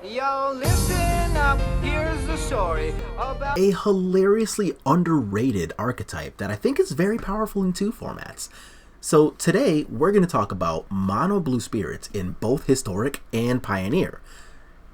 Yo, listen up, here's the story about A hilariously underrated archetype that I think is very powerful in two formats. So today we're going to talk about mono blue spirits in both Historic and Pioneer.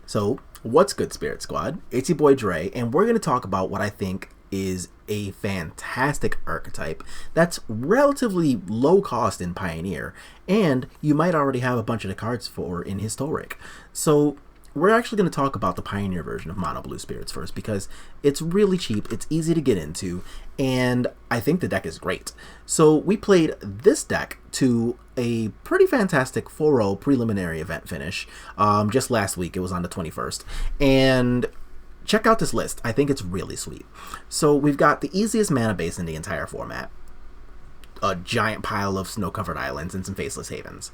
So what's good, Spirit Squad? It's your boy Dre, and we're going to talk about what I think is a fantastic archetype that's relatively low cost in Pioneer, and you might already have a bunch of the cards for in Historic. So we're actually going to talk about the Pioneer version of Mono Blue Spirits first because it's really cheap, it's easy to get into, and I think the deck is great. So we played this deck to a pretty fantastic 4-0 preliminary event finish just last week. It was on the 21st. And check out this list. I think it's really sweet. So we've got the easiest mana base in the entire format, a giant pile of snow-covered islands and some faceless havens.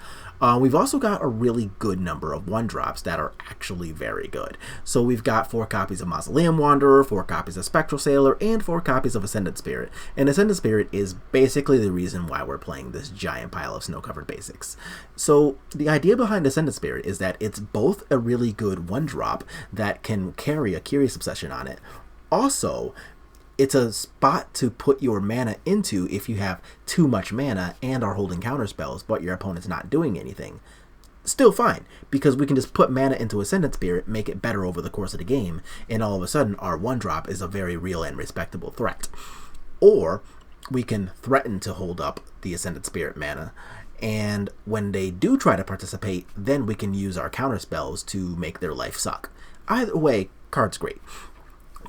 We've also got a really good number of one-drops that are actually very good. So we've got 4 copies of Mausoleum Wanderer, 4 copies of Spectral Sailor, and 4 copies of Ascended Spirit. And Ascended Spirit is basically the reason why we're playing this giant pile of snow-covered basics. So the idea behind Ascended Spirit is that it's both a really good one-drop that can carry a Curious Obsession on it. Also, it's a spot to put your mana into if you have too much mana and are holding counter spells, but your opponent's not doing anything. Still fine, because we can just put mana into Ascendant Spirit, make it better over the course of the game, and all of a sudden our one drop is a very real and respectable threat. Or we can threaten to hold up the Ascendant Spirit mana, and when they do try to participate, then we can use our counter spells to make their life suck. Either way, card's great.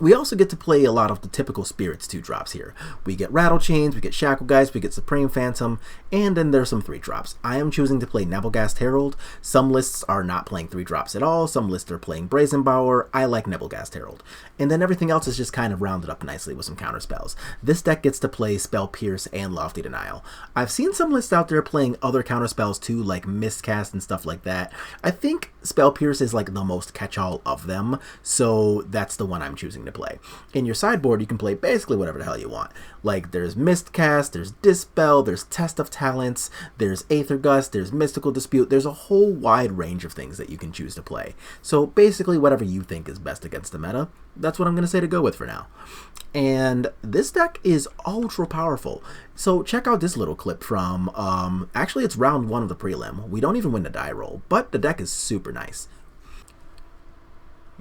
We also get to play a lot of the typical Spirits 2-drops here. We get Rattle Chains, we get Shackle Guys, we get Supreme Phantom, and then there's some 3-drops. I am choosing to play Nebelgast Herald. Some lists are not playing 3-drops at all, some lists are playing Brazen Bower. I like Nebelgast Herald. And then everything else is just kind of rounded up nicely with some counter spells. This deck gets to play Spell Pierce and Lofty Denial. I've seen some lists out there playing other counter spells too, like Mistcast and stuff like that. I think Spell Pierce is like the most catch-all of them, so that's the one I'm choosing to play. In your sideboard, you can play basically whatever the hell you want. Like, there's Mistcast, there's Dispel, there's Test of Talents, there's Aether Gust, there's Mystical Dispute. There's a whole wide range of things that you can choose to play. So basically, whatever you think is best against the meta, that's what I'm going to say to go with for now. And this deck is ultra powerful. So check out this little clip from, actually it's round 1 of the prelim. We don't even win the die roll, but the deck is super nice.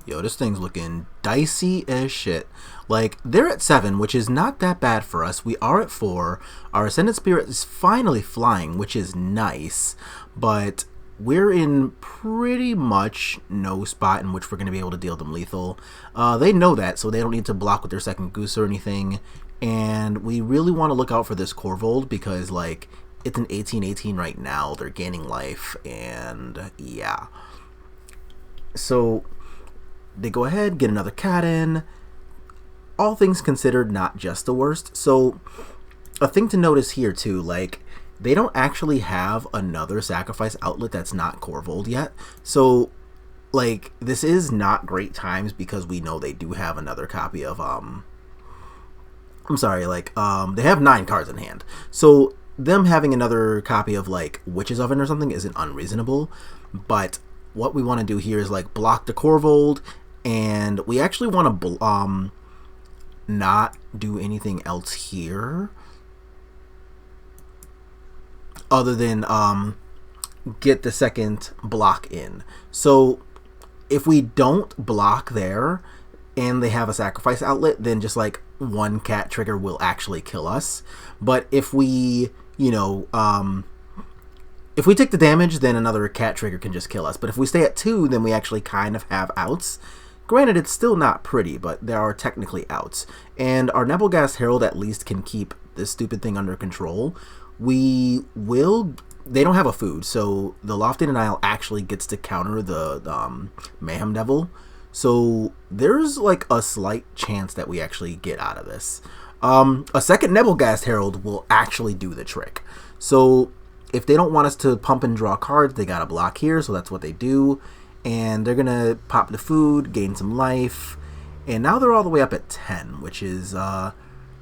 Yo, this thing's looking dicey as shit. Like, they're at 7, which is not that bad for us. We are at 4. Our Ascendant Spirit is finally flying, which is nice. But we're in pretty much no spot in which we're going to be able to deal them lethal. They know that, so they don't need to block with their second Goose or anything. And we really want to look out for this Corvold because, like, it's an 18-18 right now. They're gaining life, and yeah. So they go ahead, get another cat in. All things considered, not just the worst. So a thing to notice here too, like, they don't actually have another sacrifice outlet that's not Corvold yet. So, like, this is not great times because we know they do have another copy of, they have 9 cards in hand. So them having another copy of, like, Witch's Oven or something isn't unreasonable. But what we want to do here is, like, block the Corvold, and we actually want to not do anything else here other than get the second block in. So if we don't block there and they have a sacrifice outlet, then just like one cat trigger will actually kill us. But if we, if we take the damage, then another cat trigger can just kill us. But if we stay at 2, then we actually kind of have outs. Granted, it's still not pretty, but there are technically outs. And our Nebelgast Herald at least can keep this stupid thing under control. They don't have a food, so the Lofty Denial actually gets to counter the Mayhem Devil. So there's like a slight chance that we actually get out of this. A second Nebelgast Herald will actually do the trick. So if they don't want us to pump and draw cards, they gotta block here, so that's what they do. And they're gonna pop the food, gain some life, and now they're all the way up at 10, which is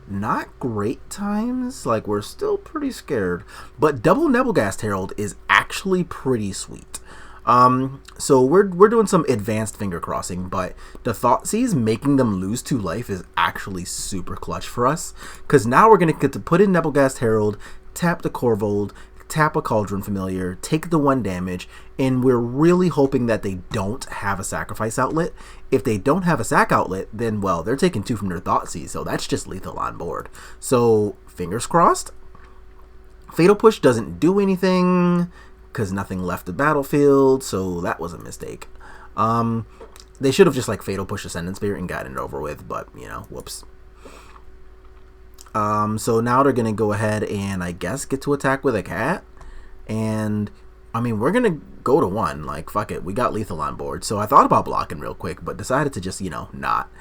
not great times. Like, we're still pretty scared, but double Nebelgast Herald is actually pretty sweet. So we're doing some advanced finger crossing, but the Thoughtseize making them lose 2 life is actually super clutch for us, because now we're going to get to put in Nebelgast Herald, tap the Korvold, tap a Cauldron Familiar, take the 1 damage, and we're really hoping that they don't have a sacrifice outlet. If they don't have a sac outlet, then, well, they're taking 2 from their Thoughtseize, so that's just lethal on board. So, fingers crossed. Fatal Push doesn't do anything, because nothing left the battlefield, so that was a mistake. They should have just, like, Fatal Push Ascendant Spirit and gotten it over with, but, you know, whoops. So now they're going to go ahead and, I guess, get to attack with a cat. And, I mean, we're going to go to 1. Like, fuck it. We got lethal on board. So I thought about blocking real quick, but decided to just, you know, not.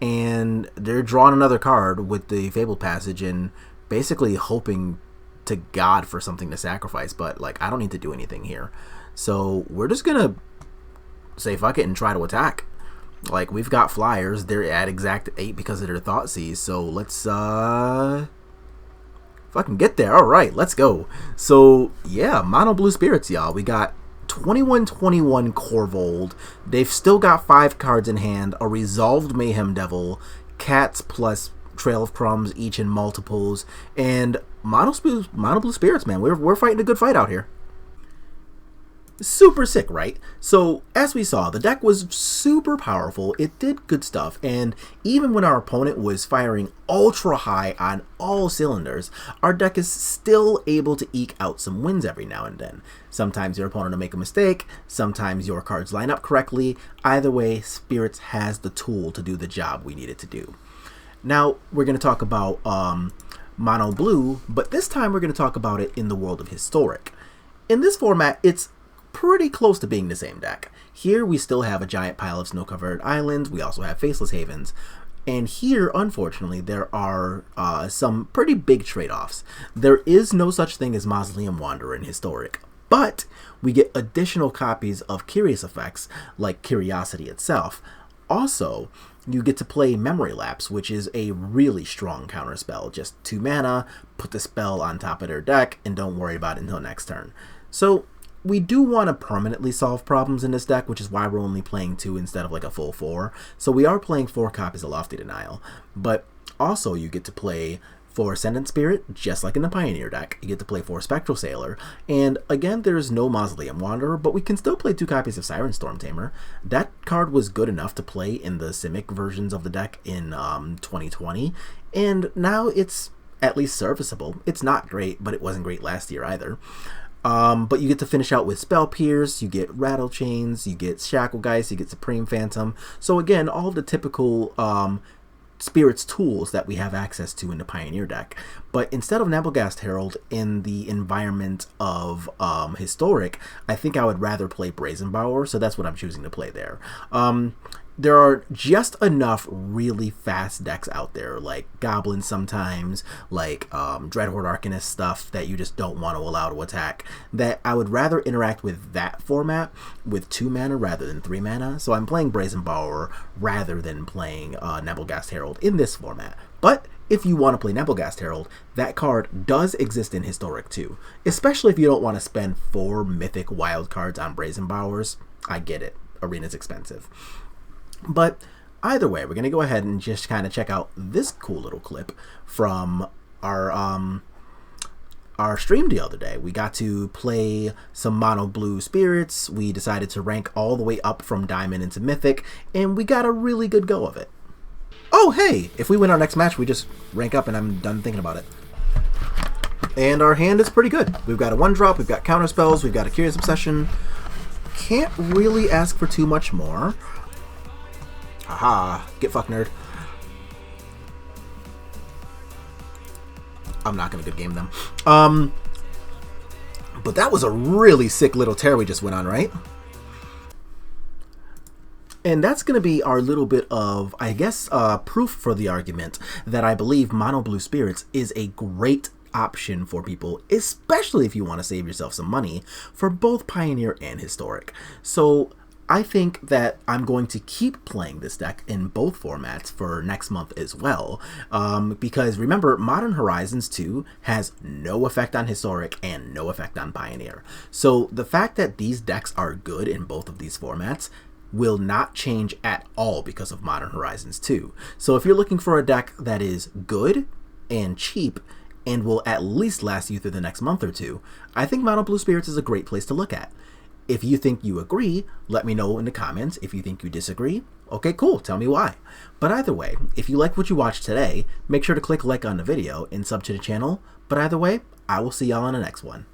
And they're drawing another card with the Fabled Passage and basically hoping to God for something to sacrifice. But, like, I don't need to do anything here. So we're just going to say fuck it and try to attack. Like, we've got flyers. They're at exact 8 because of their Thoughtseize. So let's fucking get there. Alright, let's go. So, yeah, Mono Blue Spirits, y'all. We got 21-21 Korvold. They've still got 5 cards in hand. A Resolved Mayhem Devil. Cats plus Trail of Crumbs, each in multiples. And Mono Blue Spirits, man. We're fighting a good fight out here. Super sick, right? So, as we saw, the deck was super powerful, it did good stuff, and even when our opponent was firing ultra high on all cylinders, our deck is still able to eke out some wins every now and then. Sometimes your opponent will make a mistake, sometimes your cards line up correctly. Either way, Spirits has the tool to do the job we need it to do. Now, we're going to talk about Mono Blue, but this time we're going to talk about it in the world of Historic. In this format, it's pretty close to being the same deck. Here we still have a giant pile of snow-covered islands, we also have Faceless Havens, and here, unfortunately, there are some pretty big trade-offs. There is no such thing as Mausoleum Wanderer in Historic, but we get additional copies of Curious effects, like Curiosity itself. Also, you get to play Memory Lapse, which is a really strong counterspell. Just 2 mana, put the spell on top of their deck, and don't worry about it until next turn. So, we do want to permanently solve problems in this deck, which is why we're only playing 2 instead of like a full 4. So we are playing 4 copies of Lofty Denial. But also you get to play 4 Ascendant Spirit, just like in the Pioneer deck. You get to play 4 Spectral Sailor. And again, there's no Mausoleum Wanderer, but we can still play 2 copies of Siren Storm Tamer. That card was good enough to play in the Simic versions of the deck in 2020. And now it's at least serviceable. It's not great, but it wasn't great last year either. But you get to finish out with Spell Pierce, you get Rattle Chains, you get Shacklegeist, you get Supreme Phantom. So again, all the typical Spirits tools that we have access to in the Pioneer deck. But instead of Nebelgast Herald in the environment of Historic, I think I would rather play Brazenbower, so that's what I'm choosing to play there. There are just enough really fast decks out there, like Goblins sometimes, like Dreadhorde Arcanist stuff that you just don't want to allow to attack, that I would rather interact with that format with 2 mana rather than 3 mana. So I'm playing Brazenbower rather than playing Nebelgast Herald in this format. But if you want to play Nebelgast Herald, that card does exist in Historic too, especially if you don't want to spend 4 mythic wild cards on Brazenbowers. I get it, Arena's expensive. But either way, we're going to go ahead and just kind of check out this cool little clip from our stream the other day. We got to play some Mono Blue Spirits. We decided to rank all the way up from Diamond into Mythic, and we got a really good go of it. Oh, hey! If we win our next match, we just rank up and I'm done thinking about it. And our hand is pretty good. We've got a 1-drop, we've got counterspells, we've got a Curious Obsession. Can't really ask for too much more. Haha, get fucked, nerd. I'm not gonna good game them. But that was a really sick little tear we just went on, right? And that's going to be our little bit of, I guess, proof for the argument that I believe Mono Blue Spirits is a great option for people, especially if you want to save yourself some money for both Pioneer and Historic. So I think that I'm going to keep playing this deck in both formats for next month as well, because remember, Modern Horizons 2 has no effect on Historic and no effect on Pioneer. So the fact that these decks are good in both of these formats will not change at all because of Modern Horizons 2. So if you're looking for a deck that is good and cheap and will at least last you through the next month or two, I think Mono Blue Spirits is a great place to look at. If you think you agree, let me know in the comments. If you think you disagree, okay, cool, tell me why. But either way, if you like what you watched today, make sure to click like on the video and sub to the channel. But either way, I will see y'all on the next one.